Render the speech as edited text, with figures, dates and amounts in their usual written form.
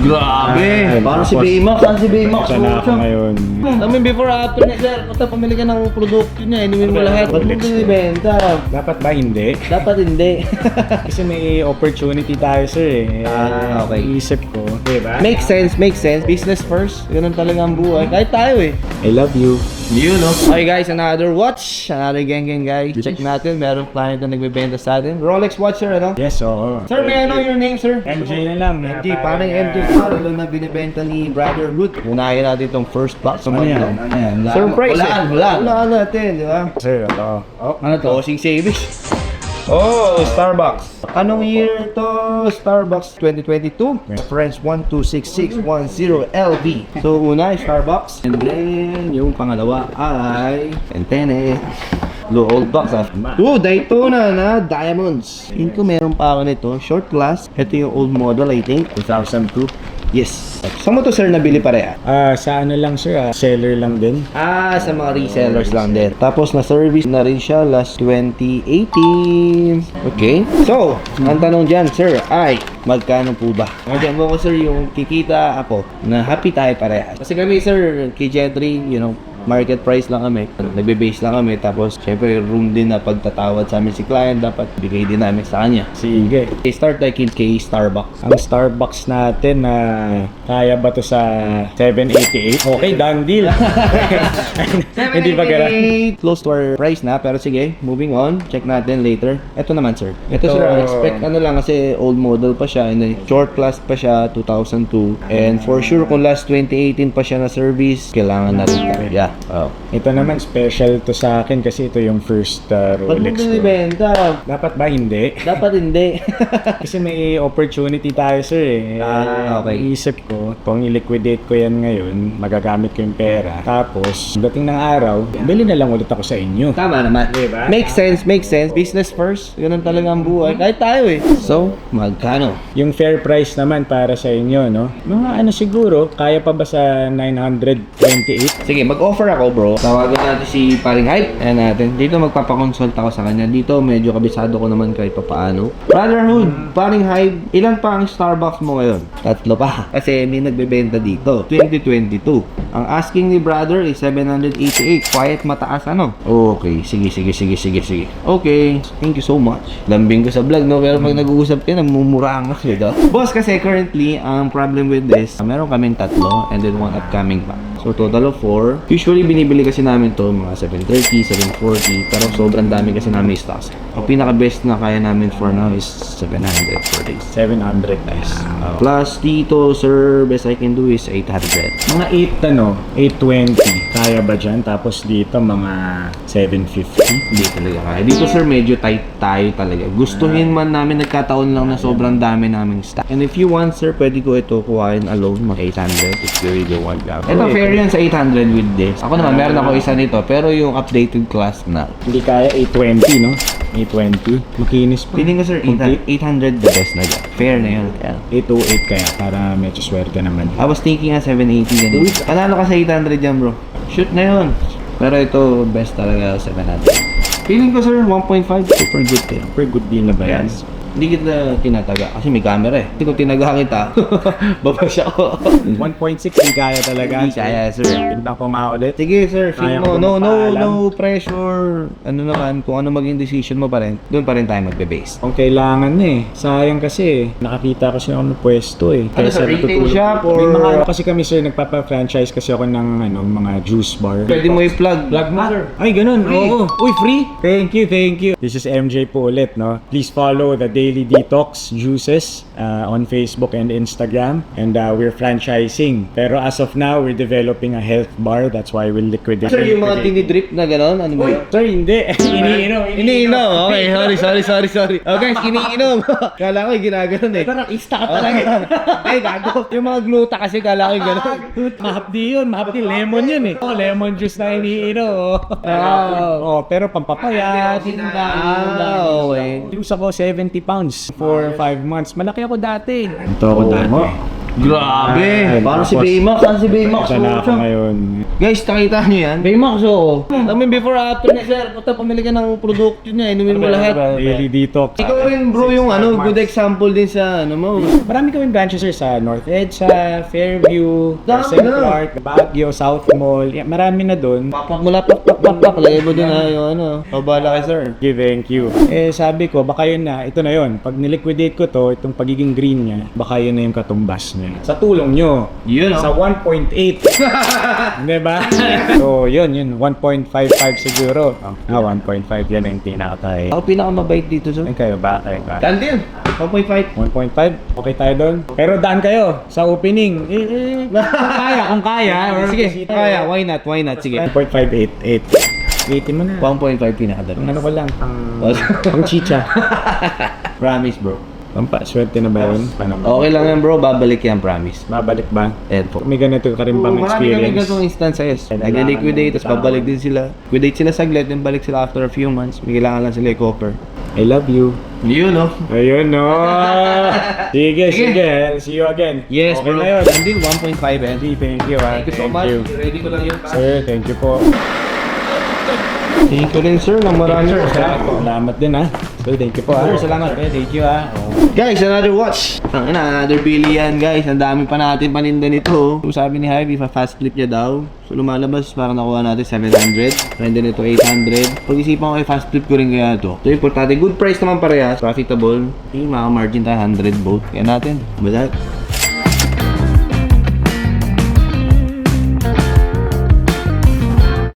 Grabe! Parang si tapos, Baymax. Saan si Baymax? Saan na ako ngayon? Alam mo, before after niya, sir, basta pamili ka ng produkto niya, inumin mo lahat. Ba't mo binibenta? Dapat ba hindi? Dapat hindi. Kasi may opportunity tayo, sir eh. Okay. Isip ko, diba? Makes sense, makes sense. Business first. Ganun talaga ang buhay. Kahit tayo eh. I love you. You know. Okay guys, another watch. Another gang guy. Check natin. Meron client na nagbebenta sa atin. Rolex watch, sir, ano? Yes, oo. Sir, may I know your name, sir? MJ na lang. MJ, parang MJ parang lang na binibenta ni Brotherhood. Unahin natin itong first box. Ano yan? Ayan. Surprise eh. Hulaan natin, di ba? Sir, ito. Oh, ano to? Bossing Savings. Oh, Starbucks. Anong year to? Starbucks 2022. Reference 126610 LV. So, una ay Starbucks. And then, yung pangalawa ay Pentene. Low old box ah. Daytona na Diamonds. Tingin ko meron pa ako nito. Short glass. Ito yung old model, I think. 2002. Yes. Saan mo to, sir, nabili pareha? Sa ano lang, sir, seller lang din. Sa mga resellers lang din. Tapos na-service na rin siya last 2018. Okay. So, ang tanong dyan, sir, ay magkano po ba? Ngayon mo ko, sir, yung kikita ako na happy tayo pareha. Kasi kami, sir, kay Gentry, you know, market price lang kami. Nagbe-base lang kami. Tapos, syempre, room din na pagtatawad sa amin si client. Dapat bigay din namin sa kanya. Sige. Start like in kay Starbucks. Ang Starbucks natin na kaya ba to sa 788? Okay, done deal. Hindi ba gara? Close to our price na. Pero sige, moving on. Check natin later. Ito naman, sir. Ito, sir, expect ano lang kasi old model pa siya. And then, short class pa siya, 2002. And for sure, kung last 2018 pa siya na service, kailangan na rin. Yeah. Oh. Ito naman special to sa akin kasi ito yung first Rolex ko. Binibenta? Dapat ba hindi? Dapat hindi. Kasi may opportunity tayo, sir eh. Okay. Isip ko, kung i-liquidate ko yan ngayon, magagamit ko yung pera. Tapos, dating ng araw, bili na lang ulit ako sa inyo. Tama naman. Diba? Makes sense, makes sense. Business first. Ganun talaga ang buhay. Kahit tayo eh. So, magkano? Yung fair price naman para sa inyo, no? Mga ano siguro, kaya pa ba sa 928? Sige, mag-offer ako, bro. Tawagan natin si Paring Hype. Ayan natin. Dito magpapakonsult ako sa kanya. Dito medyo kabisado ko naman kahit papaano. Brotherhood, Paring Hype, ilan pa ang Starbucks mo ngayon? 3 pa. Kasi may nagbebenta dito. 2022. Ang asking ni brother is 788. Quiet mataas ano? Okay. Sige. Okay. Thank you so much. Lambing ko sa vlog, no? Pero pag nag-uusap ka, namumuraan ka siya. Boss, kasi currently, ang problem with this, meron kaming 3 and then 1 upcoming pa. So, total of 4. Usually, binibili kasi namin to mga 730, 740. Pero sobrang dami kasi namin stocks. Ang pinaka-best na kaya namin for now is 700 for this. 700 guys. Plus, dito, sir, best I can do is 800. Mga 820. Kaya ba dyan? Tapos dito, mga 750. Hindi talaga kaya. Dito, sir, medyo tight tayo talaga. Gustuhin man namin, nagkataon lang na sobrang dami naming stock. And if you want, sir, pwede ko ito kuhain alone, mga 800 if you really want that. Ito, fair yan sa 800 with this. Ako naman, meron ako isa nito, pero yung updated class na. Hindi kaya 820, no? 820. Makinis pa. Feeling ko, sir, 800 the best na dyan. Fair na yun. Yeah. 808 kaya para medyo swerte naman. I was thinking 780 ganun. Panalo ka sa 800 dyan, bro. Shoot na yun. Pero ito, best talaga 700. Feeling ko, sir, 1.5. Super good din. Super good deal na ba yan? Yes. Hindi kita tinataga kasi may camera eh. Hindi ko tinaga kita. Babasya ko. 1.6 hindi kaya talaga. Hindi kaya, sir. Tignan ko nga ulit. Sige, sir. Feel Kaya mo. ko magpaalam. No pressure. Ano naman, kung ano maging decision mo pa rin, doon pa rin tayo magbe-base. Kung kailangan na eh. Sayang kasi nakakita ko siya ng pwesto eh. Ano, sir, retail natutulog- shop or- May mga ano kasi kami sir, nagpapa-franchise kasi ako ng mga juice bar. Pwede mo i-plug. Plug mo sir. Ay, ganun. Free. Oo. Uy, free. Thank you. This is MJ po ulit, no? Please follow the Daily Detox Juices on Facebook and Instagram. And we're franchising. Pero as of now, we're developing a health bar. That's why we'll liquidate. Sir, yung mga tinidrip na gano'n, ano ba Uy, yun? sir, hindi. Iniinom. Iniinom. Okay, sorry. Okay, iniinom. Kala ko yung ginaganon eh. Parang ista ka talaga. Ay, gago. Yung mga gluta kasi kala ko yung gano'n. Mahapdi yun. Mahapdi. Lemon yun eh. Oh, lemon juice na iniinom. Pero pampapayat. Okay. Lose ako 70 pounds for 5 months. Malaki ako dati. Ito ako dati. Grabe! Parang si Tapos, Baymax. Saan si Baymax? Sana ako ngayon. Guys, nakita nyo yan? Baymax, oo. I mean, before after na, sir. Puta, pumili ka ng produkto niya. Inumin mo lahat. Daily detox. Ikaw rin, bro, yung good example din sa ano mo. Marami kaming branches sir sa North Edsa, Fairview, Dami St. na. Clark, Baguio, South Mall. Yeah, marami na doon. Papak mula, pak. Lagay mo dun yung ano. Pabala kay sir. Thank you. Sabi ko, baka yun na, ito na yun. Pag niliquidate ko to, itong pagiging green niya, baka yun na yung katumbas niya. Sa tulong nyo, Yun, sa 1.8. Diba? So, yun, 1.55 siguro. 1.5 yan ang tinakatay. Ako pinakamabait dito, sir. Ay kayo ba? Kayo ba? Daan din. 1.5. 1.5? Okay tayo doon? Pero daan kayo sa opening. Kung kaya. Or Sige, kaya. Why not? Sige. 1.588. Waitin mo na. 1.5 pinakadali. Ano ko lang, pang chicha. Promise, bro. Swerte na ba yun? Okay lang yan, bro. Babalik yan, promise. Babalik ba? Ayan po. May ganito ka rin bang Marami kami experience? ganitong instances. Nag-liquidate, tapos babalik din sila. Liquidate sila saglit, then balik sila after a few months. May kailangan lang sila i-cover. I love you. Yun, no? Ayun, no? Sige. See you again. Yes, Okay bro. na yun. Andin, 1.5, eh. Thank you, Thank you so much. Ready ko lang yun. Sir, thank you po. Thank you rin, sir, ng marami. Salamat din, ha. So, thank you po, ha. Sir, salamat. Thank you, ha. Guys, another watch. Another Billy yan, guys. Ang dami pa natin paninda nito. So, sabi ni Hype, fast flip niya daw. So, lumalabas, parang nakuha natin 700. And then ito, 800. Pag-isipan ko fast flip ko rin kaya ito. So, importante. Good price naman parehas. Profitable. Okay, maka-margin tayo, 100 both. Kaya natin. Badat.